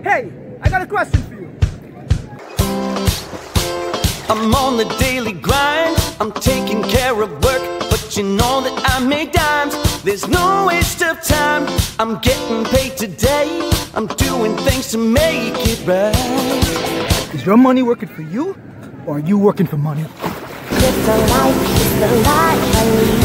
Hey, I got a question for you. I'm on the daily grind, I'm taking care of work, but you know that I make dimes. There's no waste of time, I'm getting paid today, I'm doing things to make it right. Is your money working for you, or are you working for money? It's the life I lead.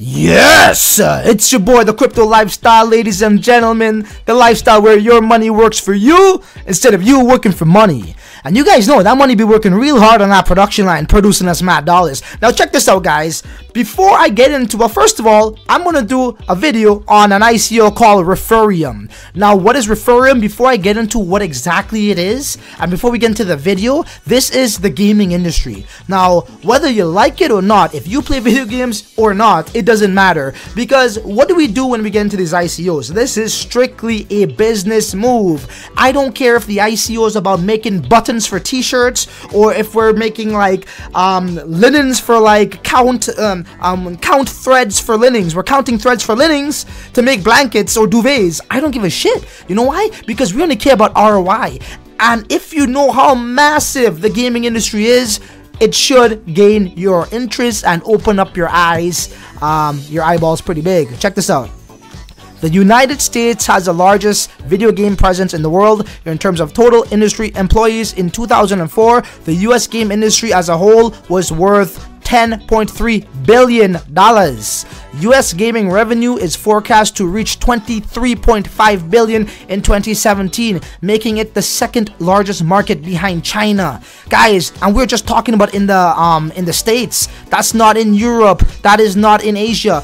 Yes! It's your boy, the Crypto Lifestyle, ladies and gentlemen. The lifestyle where your money works for you instead of you working for money. And you guys know that money be working real hard on that production line, producing us mad dollars. Now check this out, guys. Before I get into, well, first of all, I'm gonna do a video on an ICO called Refereum. Now, what is Refereum? Before I get into what exactly it is, and before we get into the video, this is the gaming industry. Now, whether you like it or not, if you play video games or not, it doesn't matter. Because what do we do when we get into these ICOs? This is strictly a business move. I don't care if the ICO is about making buttons for t-shirts, or if we're making like linens for like count threads for linens. We're counting threads for linens to make blankets or duvets. I don't give a shit. You know why? Because we only care about ROI. And if you know how massive the gaming industry is, it should gain your interest and open up your eyes, your eyeballs pretty big. Check this out. The United States has the largest video game presence in the world in terms of total industry employees. In 2004, the US game industry as a whole was worth $10.3 billion. US gaming revenue is forecast to reach $23.5 billion in 2017, making it the second largest market behind China. Guys, and we're just talking about in the States. That's not in Europe. That is not in Asia.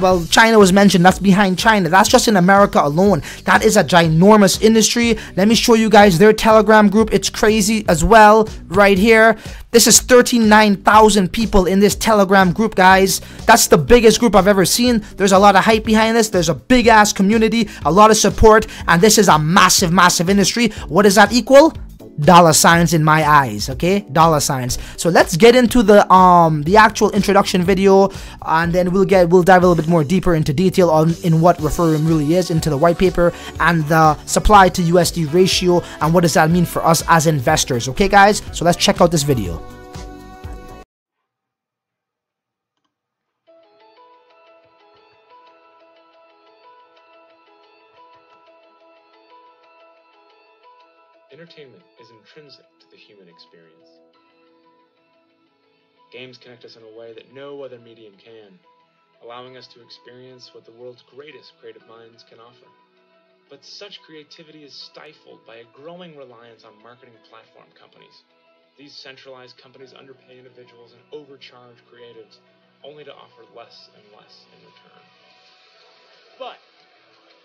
Well, China was mentioned. That's behind China. That's just in America alone. That is a ginormous industry. Let me show you guys their Telegram group. It's crazy as well right here. This is 39,000 people in this Telegram group, guys. That's the biggest group I've ever seen. There's a lot of hype behind this. There's a big ass community, a lot of support, and this is a massive, massive industry. What does that equal? Dollar signs in my eyes, okay? Dollar signs. So let's get into the actual introduction video, and then we'll dive a little bit more deeper into detail in what Refereum really is, into the white paper and the supply to USD ratio, and what does that mean for us as investors, okay guys? So let's check out this video. Entertainment is intrinsic to the human experience. Games connect us in a way that no other medium can, allowing us to experience what the world's greatest creative minds can offer. But such creativity is stifled by a growing reliance on marketing platform companies. These centralized companies underpay individuals and overcharge creatives, only to offer less and less in return. But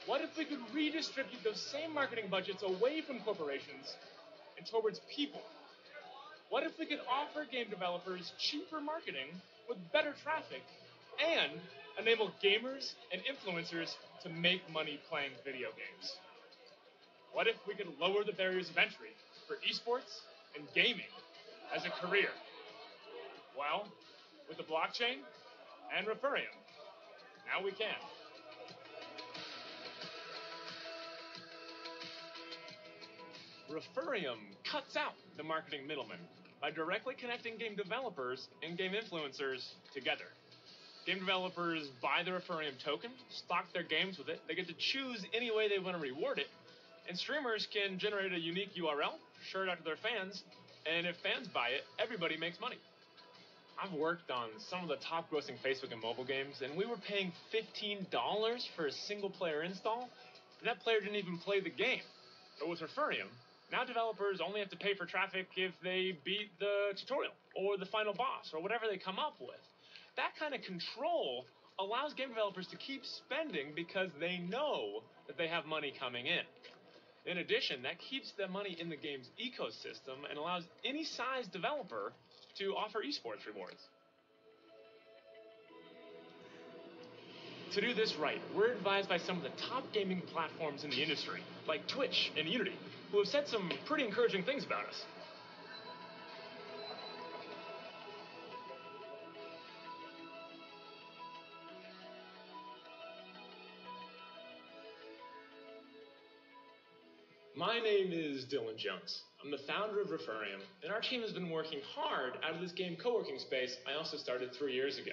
what if we could redistribute those same marketing budgets away from corporations and towards people? What if we could offer game developers cheaper marketing with better traffic and enable gamers and influencers to make money playing video games? What if we could lower the barriers of entry for esports and gaming as a career? Well, with the blockchain and Refereum, now we can. Refereum cuts out the marketing middleman by directly connecting game developers and game influencers together. Game developers buy the Refereum token, stock their games with it, they get to choose any way they want to reward it, and streamers can generate a unique URL, share it out to their fans, and if fans buy it, everybody makes money. I've worked on some of the top grossing Facebook and mobile games, and we were paying $15 for a single player install, and that player didn't even play the game. But with Refereum, now developers only have to pay for traffic if they beat the tutorial or the final boss or whatever they come up with. That kind of control allows game developers to keep spending because they know that they have money coming in. In addition, that keeps the money in the game's ecosystem and allows any size developer to offer esports rewards. To do this right, we're advised by some of the top gaming platforms in the industry, like Twitch and Unity, who have said some pretty encouraging things about us. My name is Dylan Jones. I'm the founder of Refereum, and our team has been working hard out of this game co-working space I also started 3 years ago.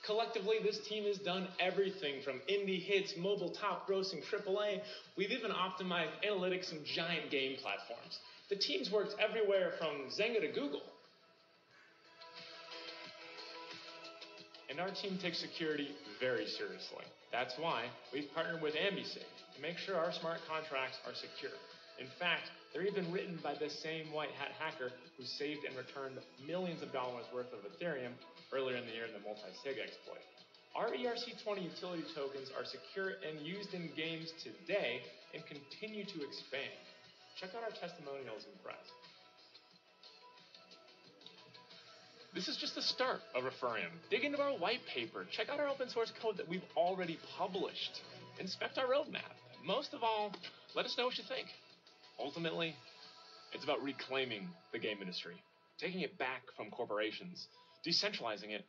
Collectively, this team has done everything from indie hits, mobile top-grossing AAA. We've even optimized analytics and giant game platforms. The team's worked everywhere from Zynga to Google. And our team takes security very seriously. That's why we've partnered with AmbiSafe to make sure our smart contracts are secure. In fact, they're even written by the same white hat hacker who saved and returned millions of dollars worth of Ethereum earlier in the year in the multi-sig exploit. Our ERC20 utility tokens are secure and used in games today and continue to expand. Check out our testimonials and press. This is just the start of Refereum. Dig into our white paper. Check out our open source code that we've already published. Inspect our roadmap. Most of all, let us know what you think. Ultimately, it's about reclaiming the game industry, taking it back from corporations, decentralizing it,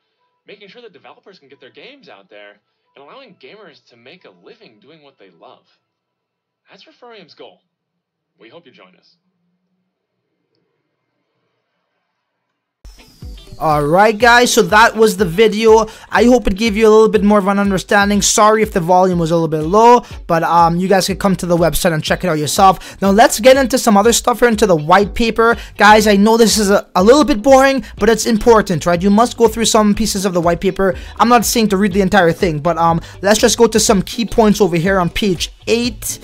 making sure that developers can get their games out there, and allowing gamers to make a living doing what they love. That's Refereum's goal. We hope you join us. Alright guys, so that was the video. I hope it gave you a little bit more of an understanding. Sorry if the volume was a little bit low, but you guys can come to the website and check it out yourself. Now let's get into some other stuff here, into the white paper. Guys, I know this is a little bit boring, but it's important, right? You must go through some pieces of the white paper. I'm not saying to read the entire thing, but let's just go to some key points over here on page 8.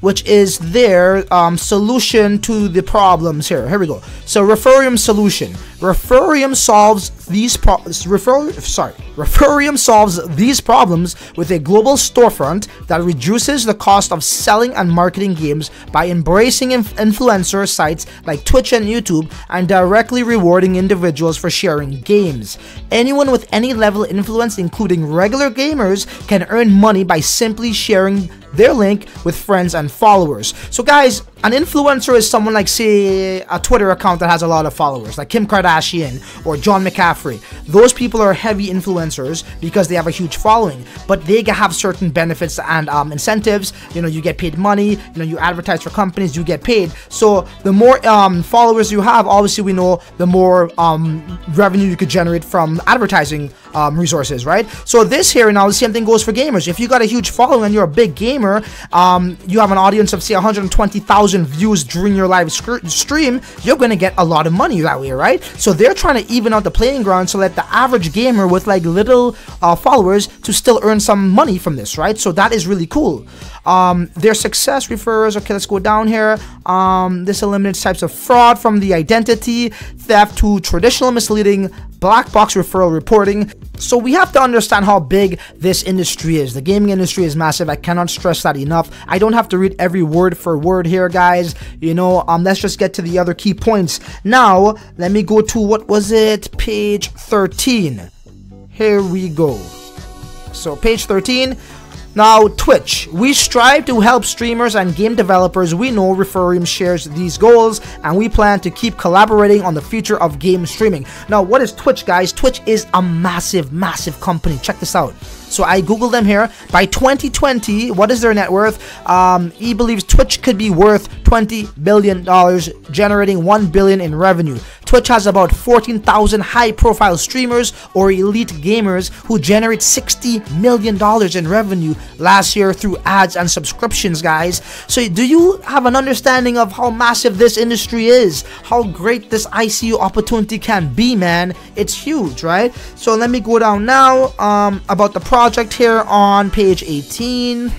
Which is their solution to the problems here. Here we go. So Refereum solution. Refereum solves these Refereum solves these problems with a global storefront that reduces the cost of selling and marketing games by embracing influencer sites like Twitch and YouTube and directly rewarding individuals for sharing games. Anyone with any level of influence, including regular gamers, can earn money by simply sharing their link with friends and followers. So guys, an influencer is someone like, say, a Twitter account that has a lot of followers, like Kim Kardashian or John McCaffrey. Those people are heavy influencers because they have a huge following, but they have certain benefits and incentives. You know, you get paid money, you know, you advertise for companies, you get paid. So the more followers you have, obviously we know the more revenue you could generate from advertising resources, right? So this here, now the same thing goes for gamers. If you got a huge following and you're a big gamer, you have an audience of say 120,000 views during your live stream, you're going to get a lot of money that way, right? So they're trying to even out the playing ground so that the average gamer with like little followers to still earn some money from this, right? So that is really cool. Their success refers, okay, let's go down here. This eliminates types of fraud from the identity theft to traditional misleading black box referral reporting. So we have to understand how big this industry is. The gaming industry is massive. I cannot stress that enough. I don't have to read every word for word here, guys. You know, let's just get to the other key points. Now, let me go to, what was it? Page 13. Here we go. So page 13. Now, Twitch. We strive to help streamers and game developers. We know Refereum shares these goals, and we plan to keep collaborating on the future of game streaming. Now, what is Twitch, guys? Twitch is a massive, massive company. Check this out. So I googled them here. By 2020, what is their net worth? He believes Twitch could be worth $20 billion, generating $1 billion in revenue. Twitch has about 14,000 high-profile streamers or elite gamers who generate $60 million in revenue last year through ads and subscriptions, guys. So do you have an understanding of how massive this industry is? How great this ICO opportunity can be, man? It's huge, right? So let me go down now about the project here on page 18.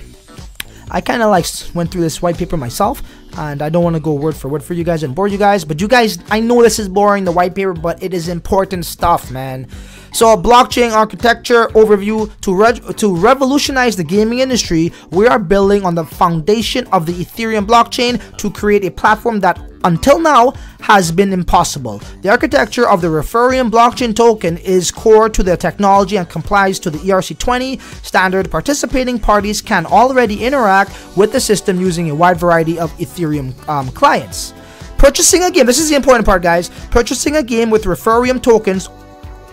I kind of like went through this white paper myself, and I don't want to go word for word for you guys and bore you guys, but you guys, I know this is boring, the white paper, but it is important stuff, man. So, blockchain architecture overview. To revolutionize the gaming industry, we are building on the foundation of the Ethereum blockchain to create a platform that until now has been impossible. The architecture of the Refereum blockchain token is core to the technology and complies to the ERC20 standard. Participating parties can already interact with the system using a wide variety of Ethereum clients. Purchasing a game, this is the important part, guys. Purchasing a game with Refereum tokens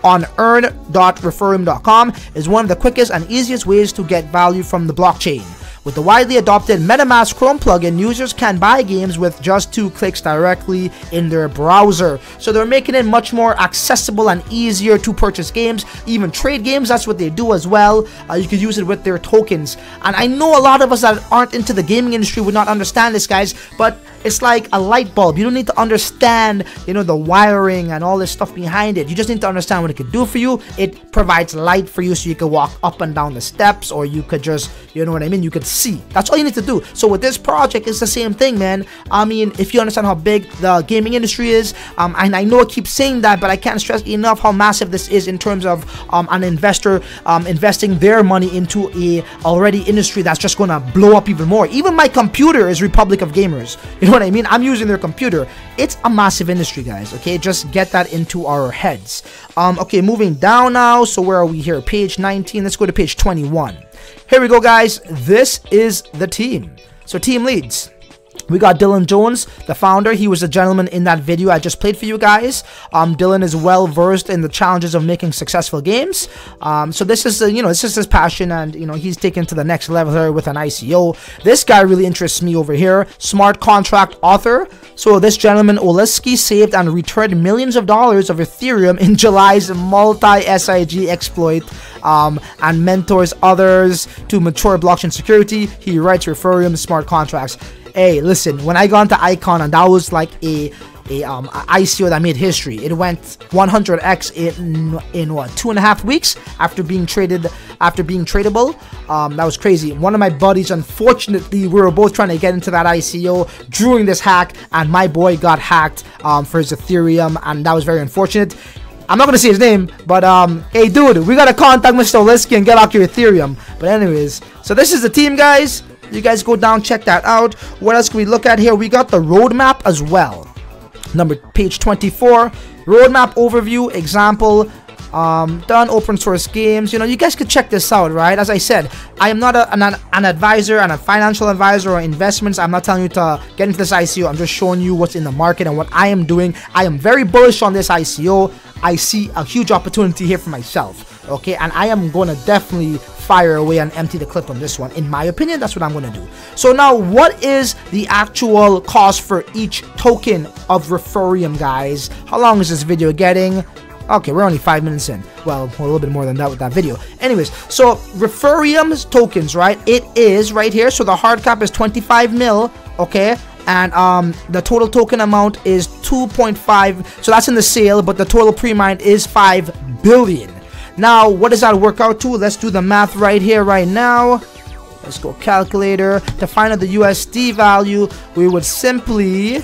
on earn.refereum.com is one of the quickest and easiest ways to get value from the blockchain. With the widely adopted MetaMask Chrome plugin, users can buy games with just 2 clicks directly in their browser. So they're making it much more accessible and easier to purchase games, even trade games. That's what they do as well. You could use it with their tokens. And I know a lot of us that aren't into the gaming industry would not understand this, guys, but it's like a light bulb. You don't need to understand, you know, the wiring and all this stuff behind it. You just need to understand what it could do for you. It provides light for you so you can walk up and down the steps, or you could just, you know what I mean, you could see. That's all you need to do. So with this project, it's the same thing, man. I mean, if you understand how big the gaming industry is, and I know I keep saying that, but I can't stress enough how massive this is in terms of an investor investing their money into a already industry that's just gonna blow up even more. Even my computer is Republic of Gamers. You know what I mean? I'm using their computer. It's a massive industry, guys. Okay, just get that into our heads. Okay, moving down now. So where are we here? Page 19. Let's go to page 21. Here we go, guys. This is the team. So team leads. We got Dylan Jones, the founder. He was a gentleman in that video I just played for you guys. Dylan is well versed in the challenges of making successful games. So this is, you know, this is his passion, and you know, he's taken to the next level here with an ICO. This guy really interests me over here. Smart contract author. So this gentleman, Oleski, saved and returned millions of dollars of Ethereum in July's multi-SIG exploit, and mentors others to mature blockchain security. He writes Refereum smart contracts. Hey, listen, when I got into Icon, and that was like a ICO that made history. It went 100x in what, 2.5 weeks after being tradable. That was crazy. One of my buddies, unfortunately, we were both trying to get into that ICO during this hack, and my boy got hacked for his Ethereum, and that was very unfortunate. I'm not gonna say his name, but hey dude, we gotta contact Mr. Oleski and get out your Ethereum. But anyways, so this is the team, guys. You guys go down, check that out. What else can we look at here? We got the roadmap as well. Page 24. Roadmap overview, example, done open source games. You know, you guys could check this out, right? As I said, I am not an advisor and a financial advisor or investments. I'm not telling you to get into this ICO. I'm just showing you what's in the market and what I am doing. I am very bullish on this ICO. I see a huge opportunity here for myself, okay? And I am going to definitely fire away and empty the clip on this one. In my opinion, that's what I'm going to do. So now, what is the actual cost for each token of Refereum, guys? How long is this video getting? Okay, we're only 5 minutes in. Well, a little bit more than that with that video. Anyways, so Refereum's tokens, right? It is right here. So the hard cap is 25 mil, okay? And the total token amount is 2.5. So that's in the sale, but the total pre-mined is 5 billion. Now, what does that work out to? Let's do the math right here, right now. Let's go calculator. To find out the USD value, we would simply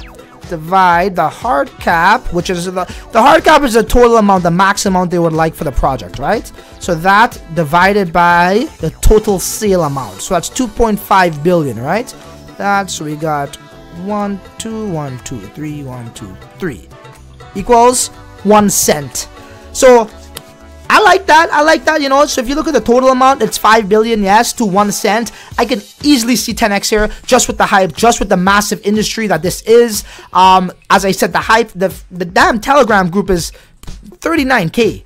divide the hard cap, which is the hard cap is the total amount, the max amount they would like for the project, right? So that divided by the total sale amount. So that's 2.5 billion, right? That's, we got 1, 2, 1, 2, 3, 1, 2, 3 equals 1 cent. So I like that, you know. So if you look at the total amount, it's 5 billion, yes, to 1 cent. I can easily see 10x here, just with the hype, just with the massive industry that this is. As I said, the hype, the damn Telegram group is 39k.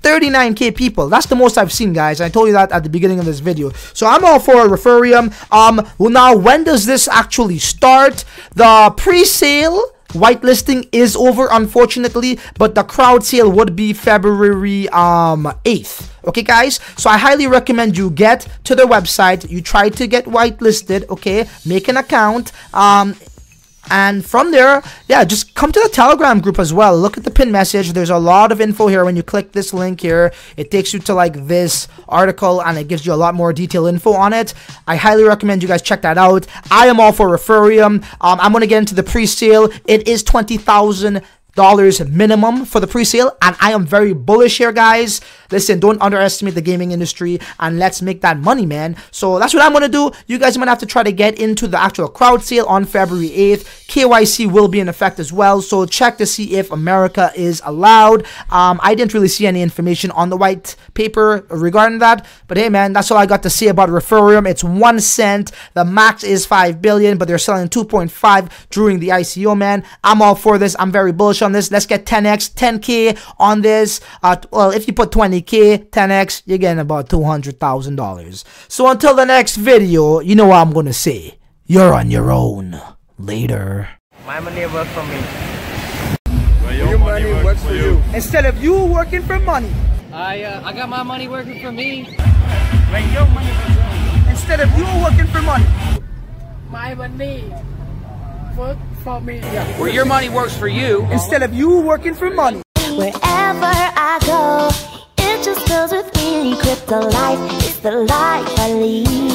39k people. That's the most I've seen, guys. I told you that at the beginning of this video. So I'm all for Refereum. Well, now, when does this actually start? The pre-sale whitelisting is over, unfortunately, but the crowd sale would be February 8th. Okay, guys, so I highly recommend you get to their website, you try to get whitelisted, okay, make an account, and from there, yeah, just come to the Telegram group as well. Look at the pin message. There's a lot of info here. When you click this link here, it takes you to like this article, and it gives you a lot more detailed info on it. I highly recommend you guys check that out. I am all for Refereum. I'm going to get into the pre-sale. It is $20,000 minimum for the pre-sale, and I am very bullish here, guys. Listen, don't underestimate the gaming industry, and let's make that money, man. So that's what I'm gonna do. You guys might have to try to get into the actual crowd sale on February 8th. KYC will be in effect as well, so check to see if America is allowed. I didn't really see any information on the white paper regarding that, but hey, man, that's all I got to say about Refereum. It's 1 cent. The max is 5 billion, but they're selling 2.5 during the ICO, man. I'm all for this. I'm very bullish on this. Let's get 10x, 10k on this. Well, if you put 20k, 20K, 10x, you're getting about $200,000. So until the next video, you know what I'm gonna say. You're on your own. Later. My money works for me. Well, your money works for you. Instead of you working for money. I got my money working for me. When your money works for you. Instead of you working for money. My money work for me. Where your money works for you. Instead of you working for money. Wherever I go, it just goes with me. Crypto life is the life I lead.